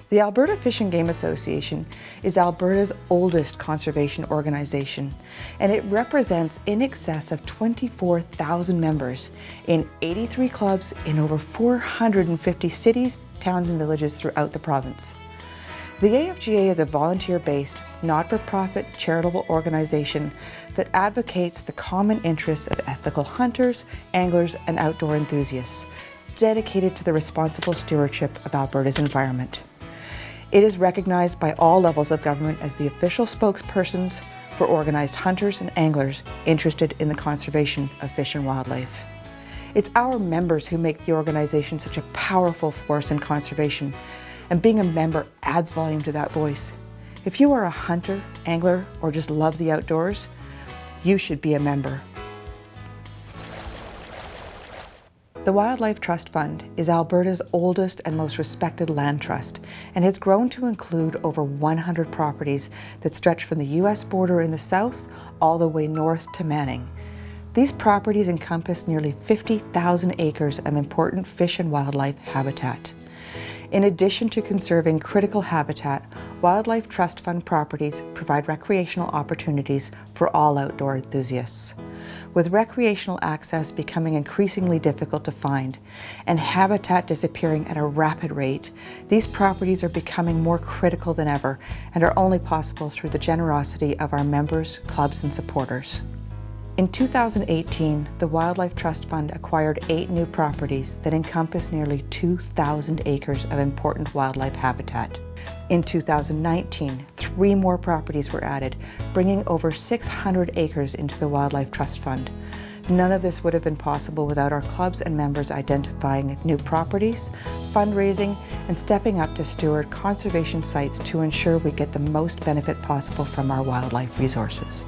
The Alberta Fish and Game Association is Alberta's oldest conservation organization, and it represents in excess of 24,000 members in 83 clubs in over 450 cities, towns, and villages throughout the province. The AFGA is a volunteer-based, not-for-profit charitable organization that advocates the common interests of ethical hunters, anglers, and outdoor enthusiasts, dedicated to the responsible stewardship of Alberta's environment. It is recognized by all levels of government as the official spokespersons for organized hunters and anglers interested in the conservation of fish and wildlife. It's our members who make the organization such a powerful force in conservation, and being a member adds volume to that voice. If you are a hunter, angler, or just love the outdoors, you should be a member. The Wildlife Trust Fund is Alberta's oldest and most respected land trust and has grown to include over 100 properties that stretch from the US border in the south all the way north to Manning. These properties encompass nearly 50,000 acres of important fish and wildlife habitat. In addition to conserving critical habitat, Wildlife Trust Fund properties provide recreational opportunities for all outdoor enthusiasts. With recreational access becoming increasingly difficult to find and habitat disappearing at a rapid rate, these properties are becoming more critical than ever and are only possible through the generosity of our members, clubs, and supporters. In 2018, the Wildlife Trust Fund acquired 8 new properties that encompass nearly 2,000 acres of important wildlife habitat. In 2019, 3 more properties were added, bringing over 600 acres into the Wildlife Trust Fund. None of this would have been possible without our clubs and members identifying new properties, fundraising, and stepping up to steward conservation sites to ensure we get the most benefit possible from our wildlife resources.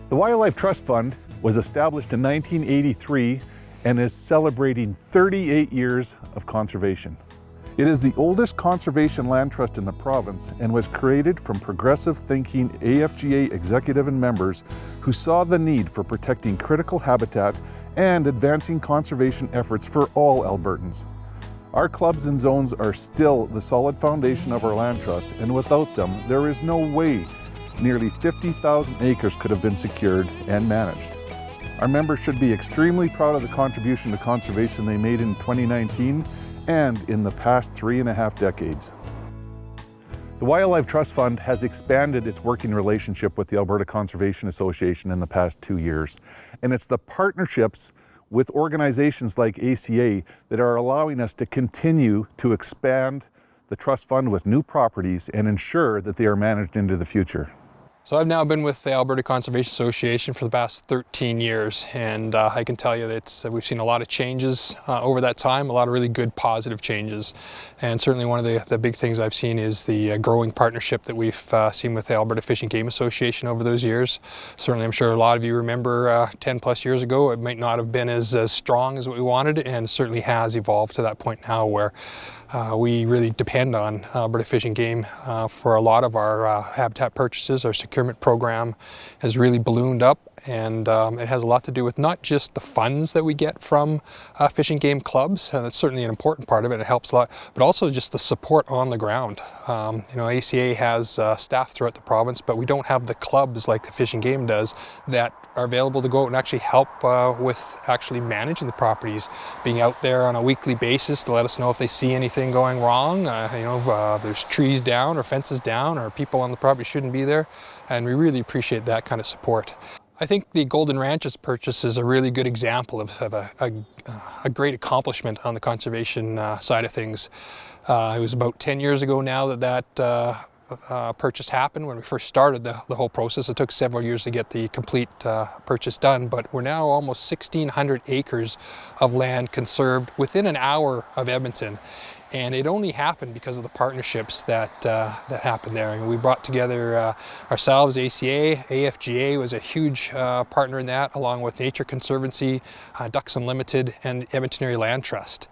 The Wildlife Trust Fund was established in 1983 and is celebrating 38 years of conservation. It is the oldest conservation land trust in the province and was created from progressive thinking AFGA executive and members who saw the need for protecting critical habitat and advancing conservation efforts for all Albertans. Our clubs and zones are still the solid foundation of our land trust, and without them, there is no way nearly 50,000 acres could have been secured and managed. Our members should be extremely proud of the contribution to conservation they made in 2019 and in the past 3.5 decades. The Wildlife Trust Fund has expanded its working relationship with the Alberta Conservation Association in the past 2 years, and it's the partnerships with organizations like ACA that are allowing us to continue to expand the trust fund with new properties and ensure that they are managed into the future. So I've now been with the Alberta Conservation Association for the past 13 years, and I can tell you that we've seen a lot of changes over that time, a lot of really good positive changes. And certainly one of the big things I've seen is the growing partnership that we've seen with the Alberta Fish and Game Association over those years. Certainly I'm sure a lot of you remember 10 plus years ago, it might not have been as strong as what we wanted, and certainly has evolved to that point now where we really depend on Alberta Fish and Game for a lot of our habitat purchases. Our securement program has really ballooned up, and it has a lot to do with not just the funds that we get from fish and game clubs, and that's certainly an important part of it, it helps a lot, but also just the support on the ground. ACA has staff throughout the province, but we don't have the clubs like the Fish and Game does that are available to go out and actually help with actually managing the properties, being out there on a weekly basis to let us know if they see anything going wrong, there's trees down or fences down or people on the property shouldn't be there, and we really appreciate that kind of support. I think the Golden Ranches purchase is a really good example of a great accomplishment on the conservation side of things. It was about 10 years ago now that purchase happened. When we first started the whole process, it took several years to get the complete purchase done, but we're now almost 1,600 acres of land conserved within an hour of Edmonton. And it only happened because of the partnerships that happened there. And we brought together ourselves, ACA, AFGA was a huge partner in that, along with Nature Conservancy, Ducks Unlimited, and Edmonton Area Land Trust.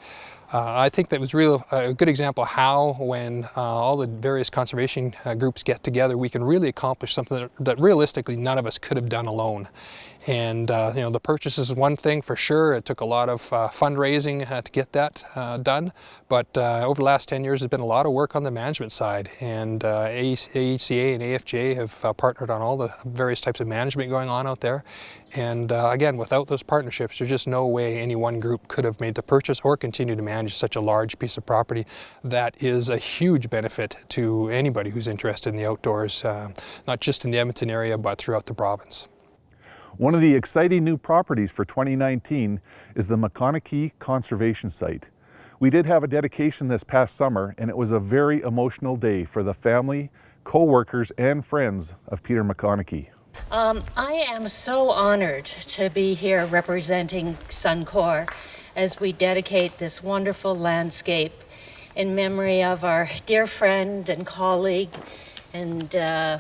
I think that was a good example of how, when all the various conservation groups get together, we can really accomplish something that realistically none of us could have done alone. And you know, the purchase is one thing for sure. It took a lot of fundraising to get that done, but over the last 10 years there's been a lot of work on the management side, and AFGA and AFGA have partnered on all the various types of management going on out there. And again, without those partnerships, there's just no way any one group could have made the purchase or continue to manage such a large piece of property that is a huge benefit to anybody who's interested in the outdoors, not just in the Edmonton area, but throughout the province. One of the exciting new properties for 2019 is the Mcconnachie Conservation Site. We did have a dedication this past summer, and it was a very emotional day for the family, co-workers, and friends of Peter Mcconnachie. I am so honored to be here representing Suncor as we dedicate this wonderful landscape in memory of our dear friend and colleague and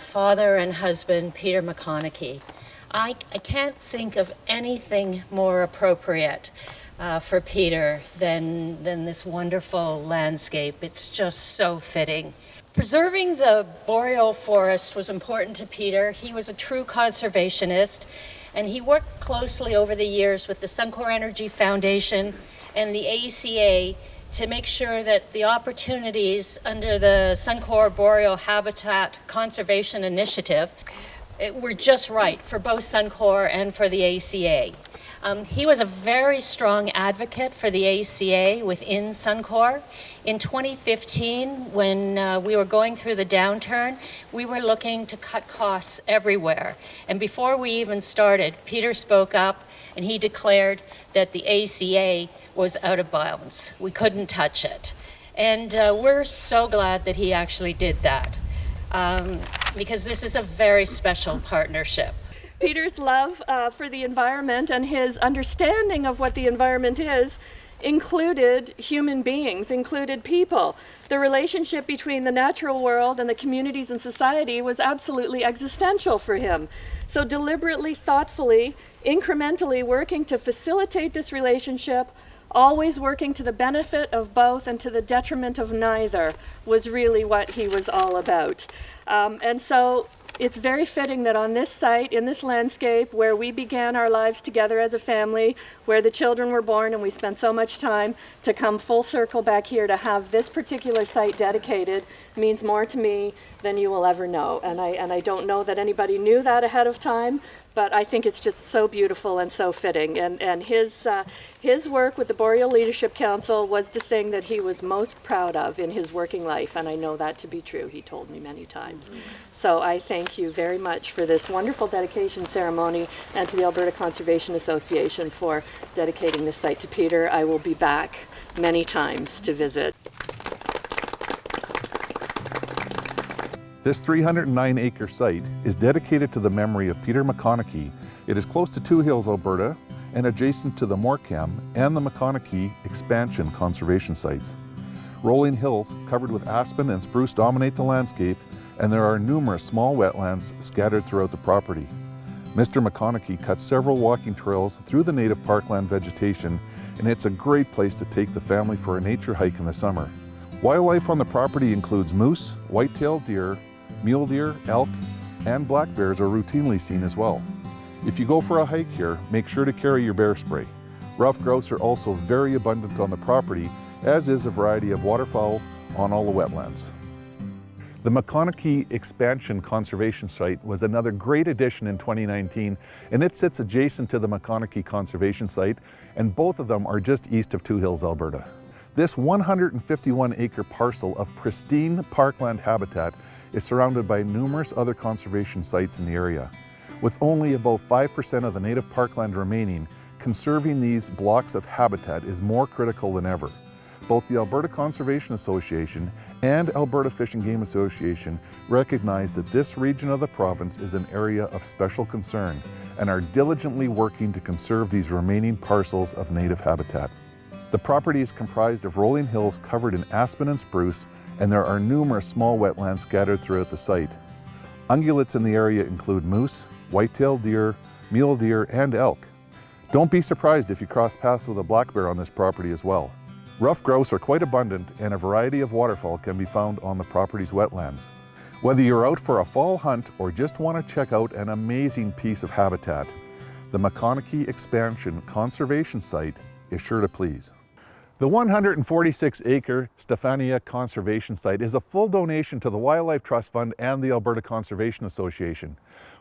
father and husband, Peter Mcconnachie. I can't think of anything more appropriate for Peter than this wonderful landscape. It's just so fitting. Preserving the boreal forest was important to Peter. He was a true conservationist, and he worked closely over the years with the Suncor Energy Foundation and the ACA to make sure that the opportunities under the Suncor Boreal Habitat Conservation Initiative were just right for both Suncor and for the ACA. He was a very strong advocate for the ACA within Suncor. In 2015, when we were going through the downturn, we were looking to cut costs everywhere. And before we even started, Peter spoke up and he declared that the ACA was out of bounds. We couldn't touch it. And we're so glad that he actually did that, because this is a very special partnership. Peter's love for the environment and his understanding of what the environment is included human beings, included people. The relationship between the natural world and the communities and society was absolutely existential for him. So deliberately, thoughtfully, incrementally working to facilitate this relationship, always working to the benefit of both and to the detriment of neither, was really what he was all about. And so it's very fitting that on this site, in this landscape, where we began our lives together as a family, where the children were born and we spent so much time, to come full circle back here to have this particular site dedicated means more to me than you will ever know. And I don't know that anybody knew that ahead of time, but I think it's just so beautiful and so fitting. And his work with the Boreal Leadership Council was the thing that he was most proud of in his working life, and I know that to be true. He told me many times. So I thank you very much for this wonderful dedication ceremony, and to the Alberta Conservation Association for dedicating this site to Peter. I will be back many times to visit. This 309-acre site is dedicated to the memory of Peter Mcconnachie. It is close to Two Hills, Alberta, and adjacent to the Morecambe and the Mcconnachie expansion conservation sites. Rolling hills covered with aspen and spruce dominate the landscape, and there are numerous small wetlands scattered throughout the property. Mr. Mcconnachie cut several walking trails through the native parkland vegetation, and it's a great place to take the family for a nature hike in the summer. Wildlife on the property includes moose, white-tailed deer, mule deer, elk, and black bears are routinely seen as well. If you go for a hike here, make sure to carry your bear spray. Rough grouse are also very abundant on the property, as is a variety of waterfowl on all the wetlands. The Mcconnachie Expansion Conservation Site was another great addition in 2019, and it sits adjacent to the Mcconnachie Conservation Site, and both of them are just east of Two Hills, Alberta. This 151-acre parcel of pristine parkland habitat is surrounded by numerous other conservation sites in the area. With only about 5% of the native parkland remaining, conserving these blocks of habitat is more critical than ever. Both the Alberta Conservation Association and Alberta Fish and Game Association recognize that this region of the province is an area of special concern and are diligently working to conserve these remaining parcels of native habitat. The property is comprised of rolling hills covered in aspen and spruce, and there are numerous small wetlands scattered throughout the site. Ungulates in the area include moose, white-tailed deer, mule deer, and elk. Don't be surprised if you cross paths with a black bear on this property as well. Rough grouse are quite abundant and a variety of waterfowl can be found on the property's wetlands. Whether you're out for a fall hunt or just want to check out an amazing piece of habitat, the Mcconnachie Expansion Conservation Site is sure to please. The 146-acre Stefania Conservation Site is a full donation to the Wildlife Trust Fund and the Alberta Conservation Association.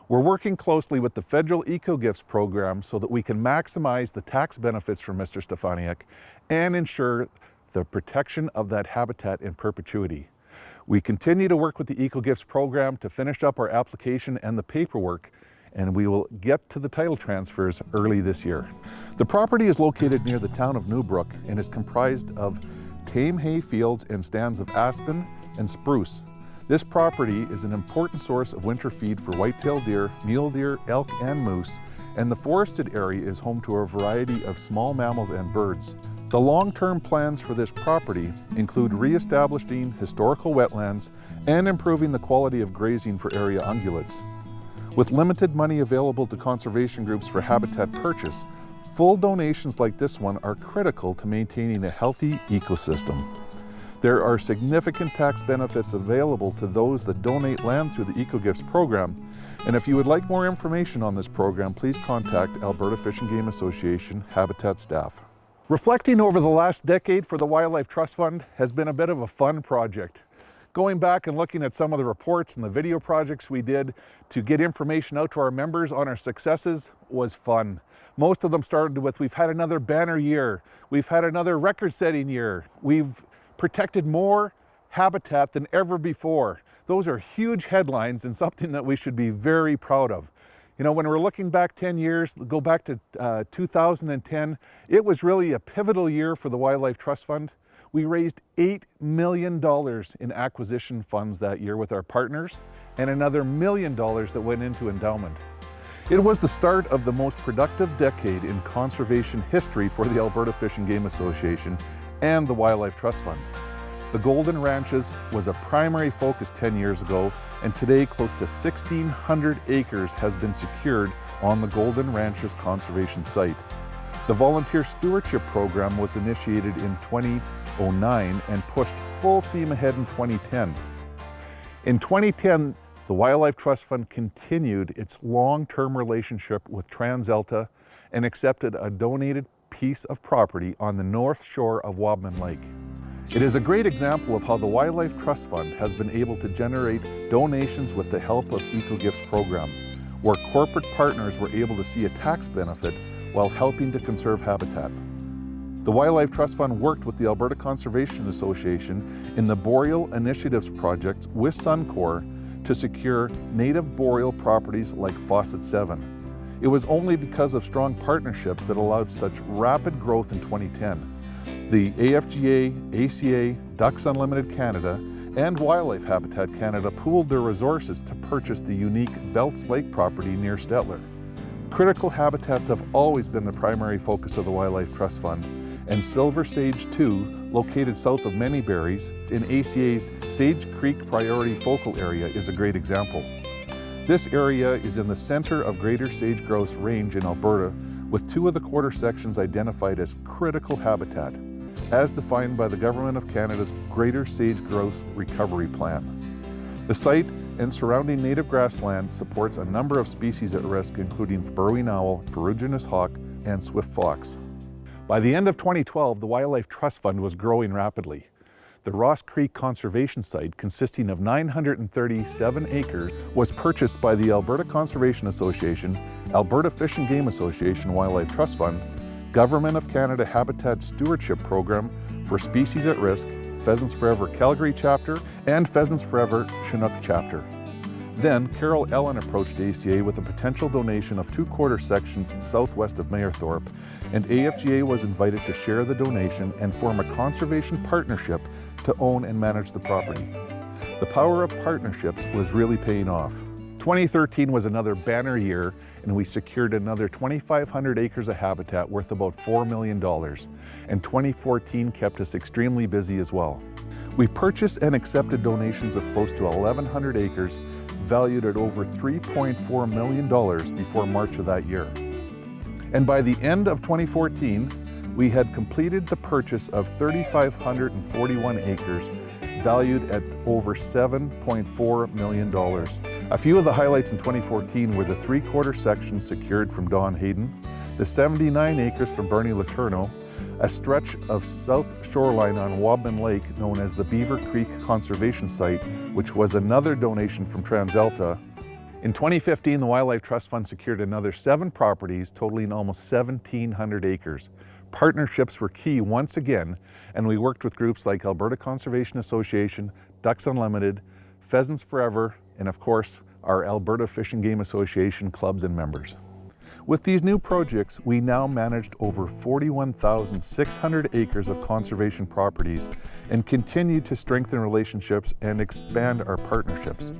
We're working closely with the federal Eco-Gifts program so that we can maximize the tax benefits for Mr. Stefaniak and ensure the protection of that habitat in perpetuity. We continue to work with the Eco-Gifts program to finish up our application and the paperwork, and we will get to the title transfers early this year. The property is located near the town of Newbrook and is comprised of tame hay fields and stands of aspen and spruce. This property is an important source of winter feed for white-tailed deer, mule deer, elk, and moose, and the forested area is home to a variety of small mammals and birds. The long-term plans for this property include re-establishing historical wetlands and improving the quality of grazing for area ungulates. With limited money available to conservation groups for habitat purchase, full donations like this one are critical to maintaining a healthy ecosystem. There are significant tax benefits available to those that donate land through the Eco-Gifts program, and if you would like more information on this program, please contact Alberta Fish and Game Association Habitat staff. Reflecting over the last decade for the Wildlife Trust Fund has been a bit of a fun project. Going back and looking at some of the reports and the video projects we did to get information out to our members on our successes was fun. Most of them started with, we've had another banner year, we've had another record-setting year, we've protected more habitat than ever before. Those are huge headlines and something that we should be very proud of. You know, when we're looking back 10 years, go back to 2010, it was really a pivotal year for the Wildlife Trust Fund. We raised $8 million in acquisition funds that year with our partners and another $1 million that went into endowment. It was the start of the most productive decade in conservation history for the Alberta Fish and Game Association and the Wildlife Trust Fund. The Golden Ranches was a primary focus 10 years ago, and today close to 1,600 acres has been secured on the Golden Ranches Conservation Site. The Volunteer Stewardship Program was initiated in 2009 and pushed full steam ahead in 2010. In 2010, the Wildlife Trust Fund continued its long-term relationship with TransAlta and accepted a donated piece of property on the north shore of Wabman Lake. It is a great example of how the Wildlife Trust Fund has been able to generate donations with the help of Eco-Gifts program, where corporate partners were able to see a tax benefit while helping to conserve habitat. The Wildlife Trust Fund worked with the Alberta Conservation Association in the Boreal Initiatives project with Suncor to secure native boreal properties like Fawcett 7. It was only because of strong partnerships that allowed such rapid growth in 2010. The AFGA, ACA, Ducks Unlimited Canada, and Wildlife Habitat Canada pooled their resources to purchase the unique Belts Lake property near Stettler. Critical habitats have always been the primary focus of the Wildlife Trust Fund, and Silver Sage 2, located south of Manyberries in ACA's Sage Creek Priority Focal Area, is a great example. This area is in the center of Greater Sage-Grouse Range in Alberta, with 2 of the quarter sections identified as critical habitat, as defined by the Government of Canada's Greater Sage-Grouse Recovery Plan. The site and surrounding native grassland supports a number of species at risk, including burrowing owl, ferruginous hawk, and swift fox. By the end of 2012, the Wildlife Trust Fund was growing rapidly. The Ross Creek Conservation Site, consisting of 937 acres, was purchased by the Alberta Conservation Association, Alberta Fish and Game Association Wildlife Trust Fund, Government of Canada Habitat Stewardship Program for Species at Risk, Pheasants Forever Calgary Chapter, and Pheasants Forever Chinook Chapter. Then, Carol Ellen approached ACA with a potential donation of 2 quarter sections southwest of Mayerthorpe, and AFGA was invited to share the donation and form a conservation partnership to own and manage the property. The power of partnerships was really paying off. 2013 was another banner year, and we secured another 2,500 acres of habitat worth about $4 million, and 2014 kept us extremely busy as well. We purchased and accepted donations of close to 1,100 acres, valued at over $3.4 million before March of that year. And by the end of 2014, we had completed the purchase of 3,541 acres valued at over $7.4 million. A few of the highlights in 2014 were the 3/4 section secured from Don Hayden, the 79 acres from Bernie Letourneau, a stretch of south shoreline on Wabman Lake known as the Beaver Creek Conservation Site, which was another donation from TransAlta. In 2015, the Wildlife Trust Fund secured another 7 properties totaling almost 1,700 acres. Partnerships were key once again, and we worked with groups like Alberta Conservation Association, Ducks Unlimited, Pheasants Forever, and of course, our Alberta Fish and Game Association clubs and members. With these new projects, we now managed over 41,600 acres of conservation properties and continue to strengthen relationships and expand our partnerships.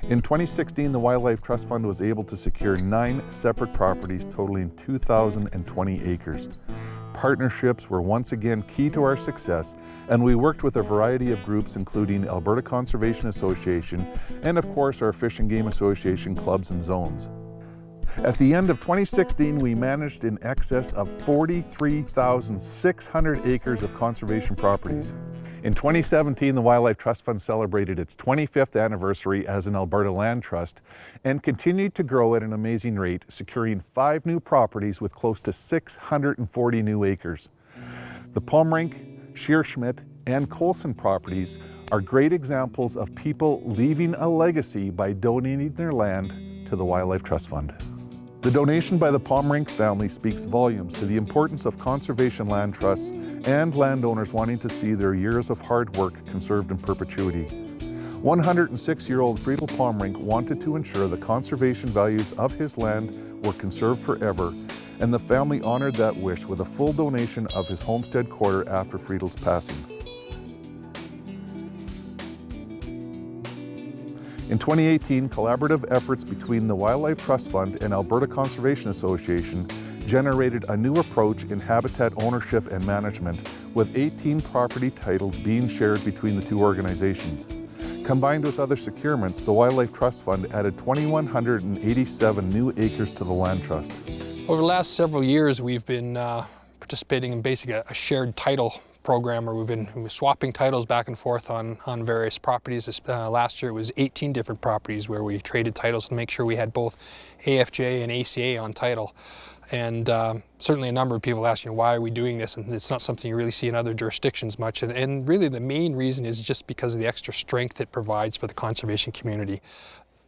In 2016, the Wildlife Trust Fund was able to secure 9 separate properties totaling 2,020 acres. Partnerships were once again key to our success, and we worked with a variety of groups including Alberta Conservation Association and of course our Fish and Game Association clubs and zones. At the end of 2016, we managed in excess of 43,600 acres of conservation properties. In 2017, the Wildlife Trust Fund celebrated its 25th anniversary as an Alberta Land Trust and continued to grow at an amazing rate, securing 5 new properties with close to 640 new acres. The Palmrink, Shearschmidt, and Colson properties are great examples of people leaving a legacy by donating their land to the Wildlife Trust Fund. The donation by the Palmrink family speaks volumes to the importance of conservation land trusts and landowners wanting to see their years of hard work conserved in perpetuity. 106-year-old Friedel Palmrink wanted to ensure the conservation values of his land were conserved forever, and the family honored that wish with a full donation of his homestead quarter after Friedel's passing. In 2018, collaborative efforts between the Wildlife Trust Fund and Alberta Conservation Association generated a new approach in habitat ownership and management, with 18 property titles being shared between the 2 organizations. Combined with other securements, the Wildlife Trust Fund added 2,187 new acres to the land trust. Over the last several years, we've been participating in basically a shared title program where we've been swapping titles back and forth on various properties. Last year it was 18 different properties where we traded titles to make sure we had both AFGA and ACA on title. And certainly a number of people ask, why are we doing this? And it's not something you really see in other jurisdictions much. And really the main reason is just because of the extra strength it provides for the conservation community.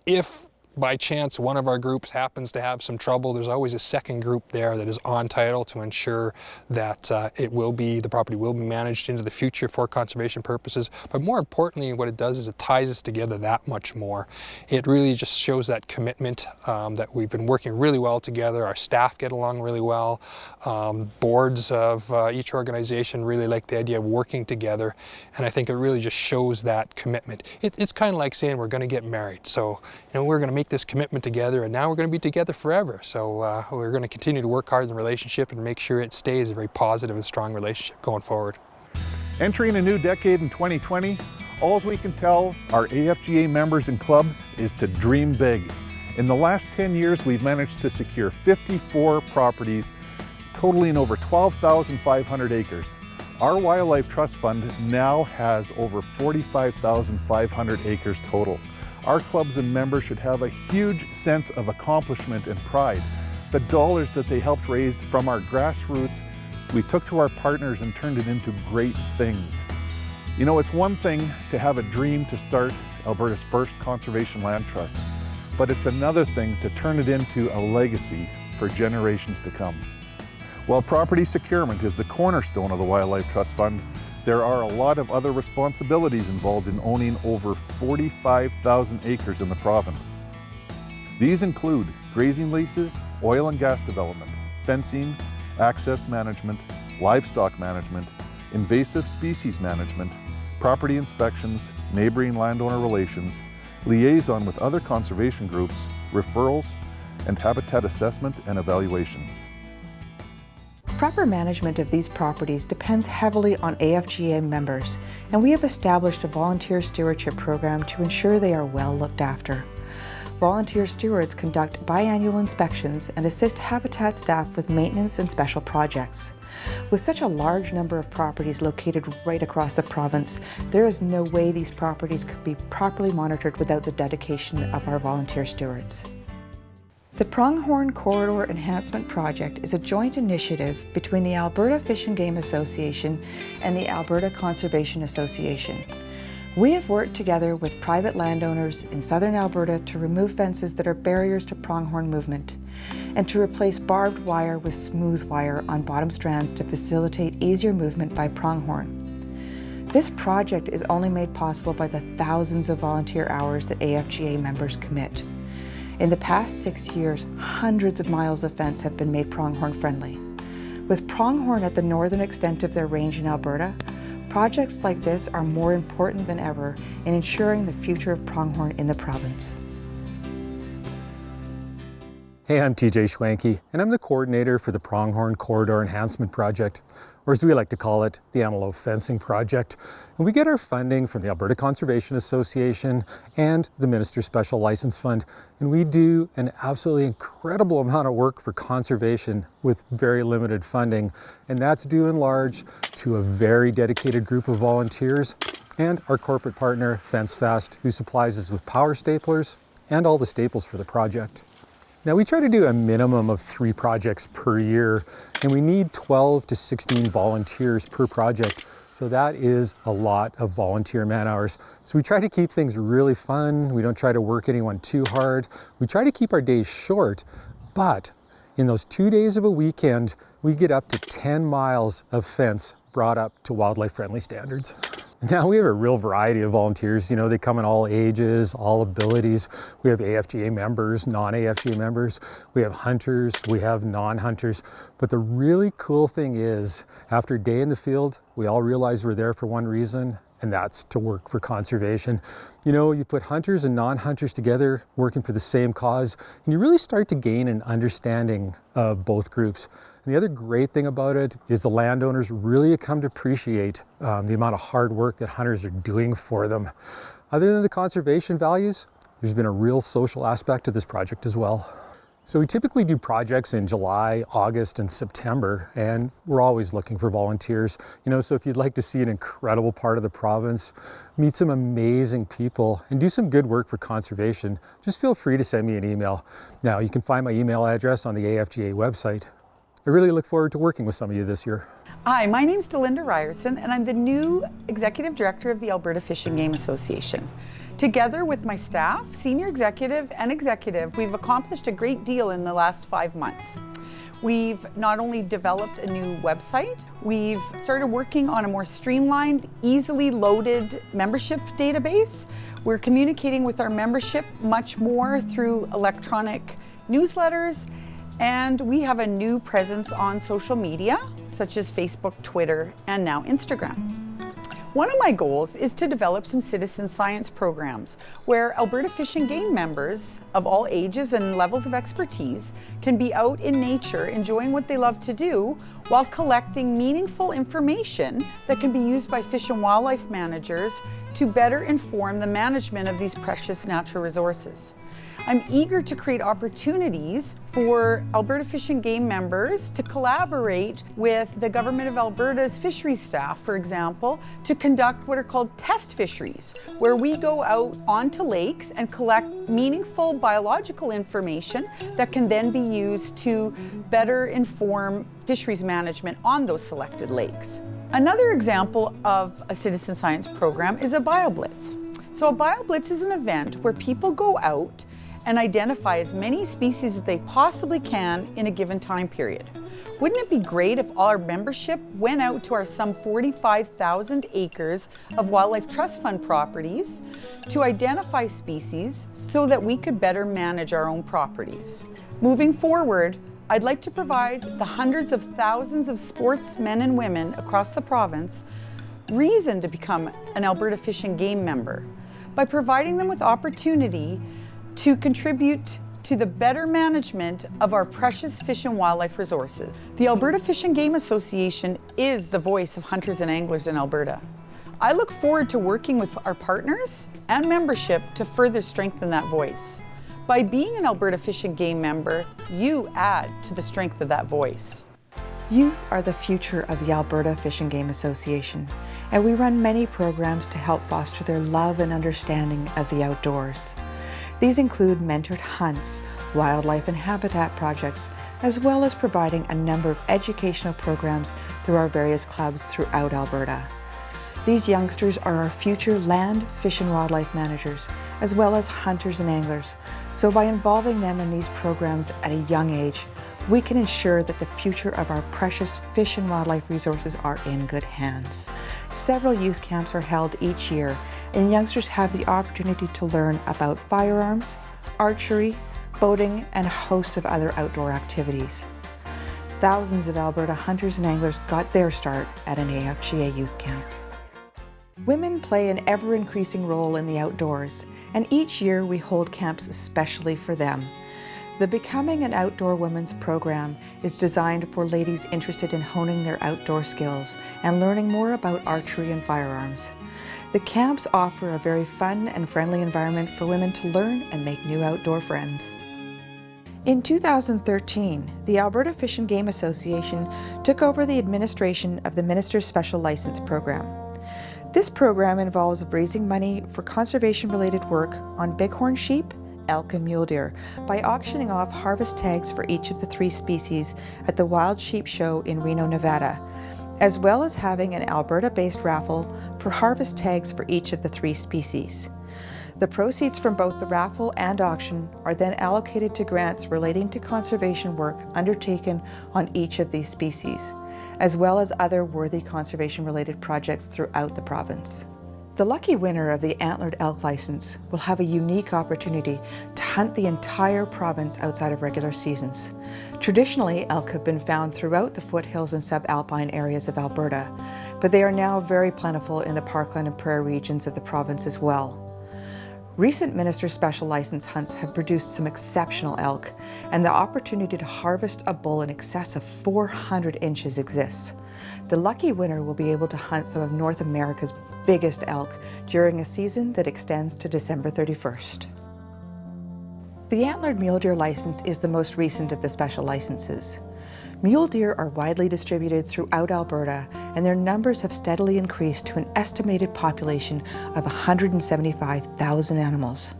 If by chance one of our groups happens to have some trouble, there's always a second group there that is on title to ensure that the property will be managed into the future for conservation purposes. But more importantly, what it does is it ties us together that much more. It really just shows that commitment that we've been working really well together. Our staff get along really well. Boards of each organization really like the idea of working together, and I think it really just shows that commitment. It's kind of like saying we're going to get married. So we're going to make this commitment together, and now we're going to be together forever. So we're going to continue to work hard in the relationship and make sure it stays a very positive and strong relationship going forward. Entering a new decade in 2020, all we can tell our AFGA members and clubs is to dream big. In the last 10 years, we've managed to secure 54 properties totaling over 12,500 acres. Our Wildlife Trust Fund now has over 45,500 acres total. Our clubs and members should have a huge sense of accomplishment and pride. The dollars that they helped raise from our grassroots, we took to our partners and turned it into great things. It's one thing to have a dream to start Alberta's first conservation land trust, but it's another thing to turn it into a legacy for generations to come. While property securement is the cornerstone of the Wildlife Trust Fund, there are a lot of other responsibilities involved in owning over 45,000 acres in the province. These include grazing leases, oil and gas development, fencing, access management, livestock management, invasive species management, property inspections, neighboring landowner relations, liaison with other conservation groups, referrals, and habitat assessment and evaluation. Proper management of these properties depends heavily on AFGA members, and we have established a volunteer stewardship program to ensure they are well looked after. volunteer stewards conduct biannual inspections and assist habitat staff with maintenance and special projects. With such a large number of properties located right across the province, there is no way these properties could be properly monitored without the dedication of our volunteer stewards. The Pronghorn Corridor Enhancement Project is a joint initiative between the Alberta Fish and Game Association and the Alberta Conservation Association. We have worked together with private landowners in southern Alberta to remove fences that are barriers to pronghorn movement and to replace barbed wire with smooth wire on bottom strands to facilitate easier movement by pronghorn. This project is only made possible by the thousands of volunteer hours that AFGA members commit. In the past 6 years, hundreds of miles of fence have been made pronghorn friendly. With pronghorn at the northern extent of their range in Alberta, projects like this are more important than ever in ensuring the future of pronghorn in the province. Hey, I'm TJ Schwanke, and I'm the coordinator for the Pronghorn Corridor Enhancement Project, or as we like to call it, the Antelope Fencing Project. And we get our funding from the Alberta Conservation Association and the Minister's Special License Fund, and we do an absolutely incredible amount of work for conservation with very limited funding, and that's due in large to a very dedicated group of volunteers and our corporate partner, FenceFast, who supplies us with power staplers and all the staples for the project. Now, we try to do a minimum of 3 projects per year, and we need 12 to 16 volunteers per project. So that is a lot of volunteer man hours. So we try to keep things really fun. We don't try to work anyone too hard. We try to keep our days short, but in those 2 days of a weekend, we get up to 10 miles of fence brought up to wildlife friendly standards. Now we have a real variety of volunteers. You know, they come in all ages, all abilities. We have AFGA members, non-AFGA members. We have hunters, we have non-hunters. But the really cool thing is, after a day in the field, we all realize we're there for one reason, and that's to work for conservation. You know, you put hunters and non-hunters together working for the same cause, and you really start to gain an understanding of both groups. And the other great thing about it is the landowners really come to appreciate the amount of hard work that hunters are doing for them. Other than the conservation values, there's been a real social aspect to this project as well. So we typically do projects in July, August, and September, and we're always looking for volunteers. You know, so if you'd like to see an incredible part of the province, meet some amazing people, and do some good work for conservation, just feel free to send me an email. Now, you can find my email address on the AFGA website. I really look forward to working with some of you this year. Hi, my name's Delinda Ryerson, and I'm the new Executive Director of the Alberta Fish and Game Association. Together with my staff, senior executive and executive, we've accomplished a great deal in the last 5 months. We've not only developed a new website, we've started working on a more streamlined, easily loaded membership database. We're communicating with our membership much more through electronic newsletters, and we have a new presence on social media, such as Facebook, Twitter, and now Instagram. One of my goals is to develop some citizen science programs where Alberta Fish and Game members of all ages and levels of expertise can be out in nature enjoying what they love to do while collecting meaningful information that can be used by fish and wildlife managers to better inform the management of these precious natural resources. I'm eager to create opportunities for Alberta Fish and Game members to collaborate with the Government of Alberta's fisheries staff, for example, to conduct what are called test fisheries, where we go out onto lakes and collect meaningful biological information that can then be used to better inform fisheries management on those selected lakes. Another example of a citizen science program is a BioBlitz. So a BioBlitz is an event where people go out and identify as many species as they possibly can in a given time period. Wouldn't it be great if all our membership went out to our some 45,000 acres of Wildlife Trust Fund properties to identify species so that we could better manage our own properties? Moving forward, I'd like to provide the hundreds of thousands of sportsmen and women across the province reason to become an Alberta Fish and Game member by providing them with opportunity to contribute to the better management of our precious fish and wildlife resources. The Alberta Fish and Game Association is the voice of hunters and anglers in Alberta. I look forward to working with our partners and membership to further strengthen that voice. By being an Alberta Fish and Game member, you add to the strength of that voice. Youth are the future of the Alberta Fish and Game Association, and we run many programs to help foster their love and understanding of the outdoors. These include mentored hunts, wildlife and habitat projects, as well as providing a number of educational programs through our various clubs throughout Alberta. These youngsters are our future land, fish and wildlife managers, as well as hunters and anglers. So by involving them in these programs at a young age, we can ensure that the future of our precious fish and wildlife resources are in good hands. Several youth camps are held each year, and youngsters have the opportunity to learn about firearms, archery, boating, and a host of other outdoor activities. Thousands of Alberta hunters and anglers got their start at an AFGA youth camp. Women play an ever-increasing role in the outdoors, and each year we hold camps especially for them. The Becoming an Outdoor Women's program is designed for ladies interested in honing their outdoor skills and learning more about archery and firearms. The camps offer a very fun and friendly environment for women to learn and make new outdoor friends. In 2013, the Alberta Fish and Game Association took over the administration of the Minister's Special License Program. This program involves raising money for conservation-related work on bighorn sheep, elk and mule deer by auctioning off harvest tags for each of the 3 species at the Wild Sheep Show in Reno, Nevada, as well as having an Alberta-based raffle for harvest tags for each of the 3 species. The proceeds from both the raffle and auction are then allocated to grants relating to conservation work undertaken on each of these species, as well as other worthy conservation-related projects throughout the province. The lucky winner of the Antlered elk license will have a unique opportunity to hunt the entire province outside of regular seasons. Traditionally, elk have been found throughout the foothills and subalpine areas of Alberta, but they are now very plentiful in the parkland and prairie regions of the province as well. Recent Minister's Special License hunts have produced some exceptional elk, and the opportunity to harvest a bull in excess of 400 inches exists. The lucky winner will be able to hunt some of North America's biggest elk during a season that extends to December 31st. The Antlered mule deer license is the most recent of the special licenses. Mule deer are widely distributed throughout Alberta, and their numbers have steadily increased to an estimated population of 175,000 animals.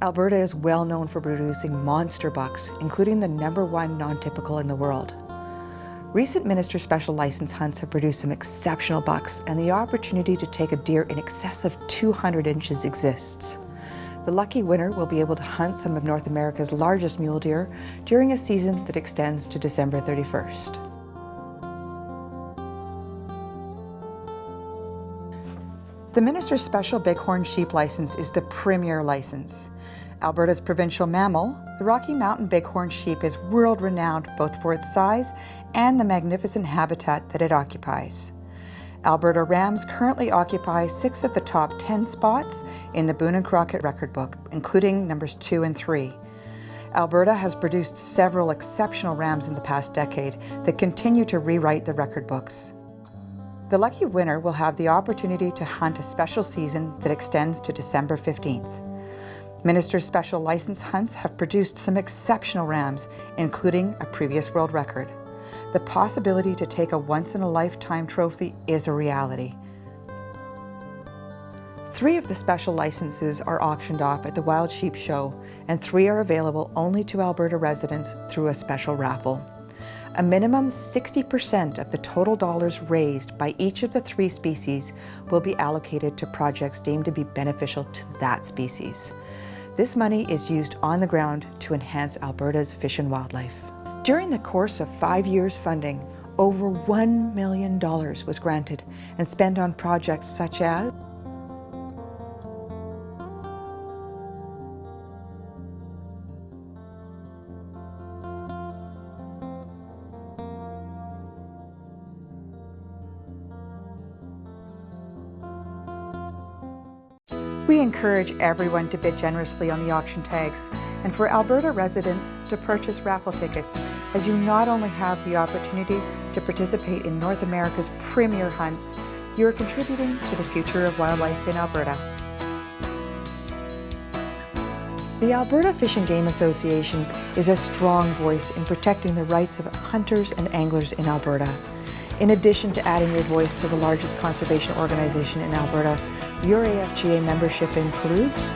Alberta is well known for producing monster bucks, including the #1 non-typical in the world. Recent Minister's Special License hunts have produced some exceptional bucks, and the opportunity to take a deer in excess of 200 inches exists. The lucky winner will be able to hunt some of North America's largest mule deer during a season that extends to December 31st. The Minister's Special Bighorn Sheep License is the premier license. Alberta's provincial mammal, the Rocky Mountain Bighorn sheep is world-renowned both for its size and the magnificent habitat that it occupies. Alberta rams currently occupy 6 of the top 10 spots in the Boone and Crockett record book, including numbers 2 and 3. Alberta has produced several exceptional rams in the past decade that continue to rewrite the record books. The lucky winner will have the opportunity to hunt a special season that extends to December 15th. Minister's Special License hunts have produced some exceptional rams, including a previous world record. The possibility to take a once-in-a-lifetime trophy is a reality. 3 of the special licenses are auctioned off at the Wild Sheep Show, and 3 are available only to Alberta residents through a special raffle. A minimum 60% of the total dollars raised by each of the 3 species will be allocated to projects deemed to be beneficial to that species. This money is used on the ground to enhance Alberta's fish and wildlife. During the course of 5 years funding, over $1 million was granted and spent on projects such as We encourage everyone to bid generously on the auction tags, and for Alberta residents to purchase raffle tickets, as you not only have the opportunity to participate in North America's premier hunts, you are contributing to the future of wildlife in Alberta. The Alberta Fish and Game Association is a strong voice in protecting the rights of hunters and anglers in Alberta. In addition to adding your voice to the largest conservation organization in Alberta, your AFGA membership includes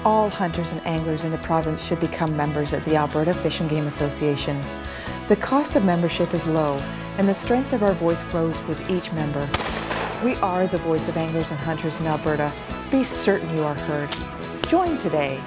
all hunters and anglers in the province should become members of the Alberta Fish and Game Association. The cost of membership is low, and the strength of our voice grows with each member. We are the voice of anglers and hunters in Alberta. Be certain you are heard. Join today.